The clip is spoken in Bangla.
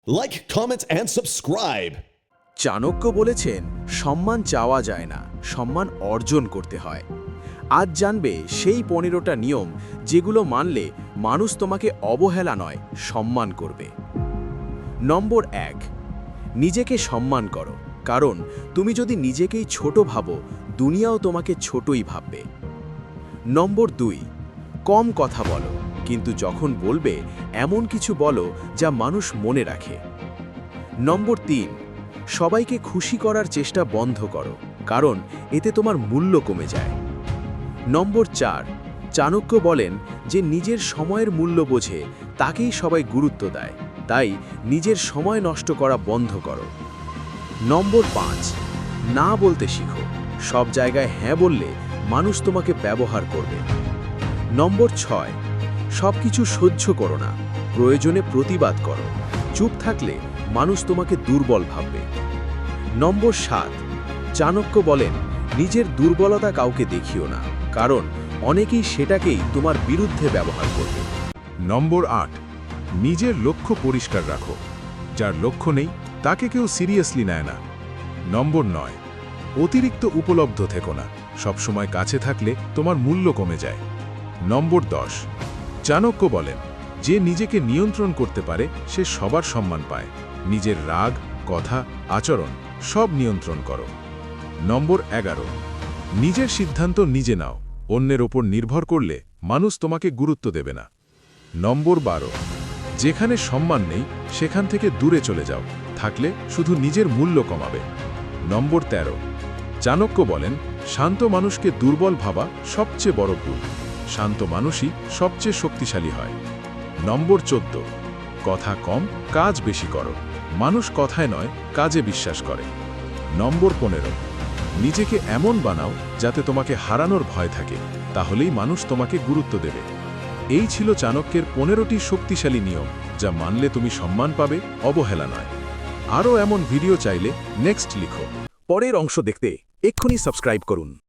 Like, comment, and subscribe. Chanakya বলেছেন, সম্মান চাওয়া যায় না, সম্মান অর্জন করতে হয়। আজ জানবে সেই 15টা নিয়ম যেগুলো মানলে মানুষ তোমাকে অবহেলা নয়, সম্মান করবে। নম্বর 1, নিজেকে সম্মান করো, কারণ তুমি যদি নিজেকেই ছোট ভাবো, দুনিয়াও তোমাকে ছোটই ভাববে। নম্বর 2, কম কথা বলো, কিন্তু যখন বলবে এমন কিছু বলো যা মানুষ মনে রাখে। নম্বর 3, সবাইকে খুশি করার চেষ্টা বন্ধ করো, কারণ এতে তোমার মূল্য কমে যায়। নম্বর 4, চাণক্য বলেন যে নিজের সময়ের মূল্য বোঝে তাকেই সবাই গুরুত্ব দেয়, তাই নিজের সময় নষ্ট করা বন্ধ করো। নম্বর 5, না বলতে শিখো, সব জায়গায় হ্যাঁ বললে মানুষ তোমাকে ব্যবহার করবে। নম্বর 6, সব কিছু সহ্য করো না, প্রয়োজনে প্রতিবাদ করো, চুপ থাকলে মানুষ তোমাকে দুর্বল ভাববে। নম্বর 7, চাণক্য বলেন নিজের দুর্বলতা কাউকে দেখিও না, কারণ অনেকেই সেটাকেই তোমার বিরুদ্ধে ব্যবহার করবে। নম্বর 8, নিজের লক্ষ্য পরিষ্কার রাখো, যার লক্ষ্য নেই তাকে কেউ সিরিয়াসলি নেয় না। নম্বর 9, অতিরিক্ত উপলব্ধ থেকো না, সবসময় কাছে থাকলে তোমার মূল্য কমে যায়। নম্বর 10, চাণক্য বলেন যে নিজেকে নিয়ন্ত্রণ করতে পারে সে সবার সম্মান পায়, নিজের রাগ, কথা, আচরণ সব নিয়ন্ত্রণ করো। নম্বর 11, নিজের সিদ্ধান্ত নিজে নাও, অন্যের ওপর নির্ভর করলে মানুষ তোমাকে গুরুত্ব দেবে না। নম্বর 12, যেখানে সম্মান নেই সেখান থেকে দূরে চলে যাও, থাকলে শুধু নিজের মূল্য কমাবে। নম্বর 13, চাণক্য বলেন শান্ত মানুষকে দুর্বল ভাবা সবচেয়ে বড় ভুল, শান্ত মানুষই সবচেয়ে শক্তিশালী হয়। নম্বর 14, কথা কম, কাজ বেশি করো, মানুষ কথায় নয় কাজে বিশ্বাস করে। নম্বর 15, নিজেকে এমন বানাও যাতে তোমাকে হারানোর ভয় থাকে, তাহলেই মানুষ তোমাকে গুরুত্ব দেবে। এই ছিল চাণক্যের 15টি শক্তিশালী নিয়ম, যা মানলে তুমি সম্মান পাবে, অবহেলা নয়। আরও এমন ভিডিও চাইলে নেক্সট লিখো। পরের অংশ দেখতে এক্ষুনি সাবস্ক্রাইব করুন।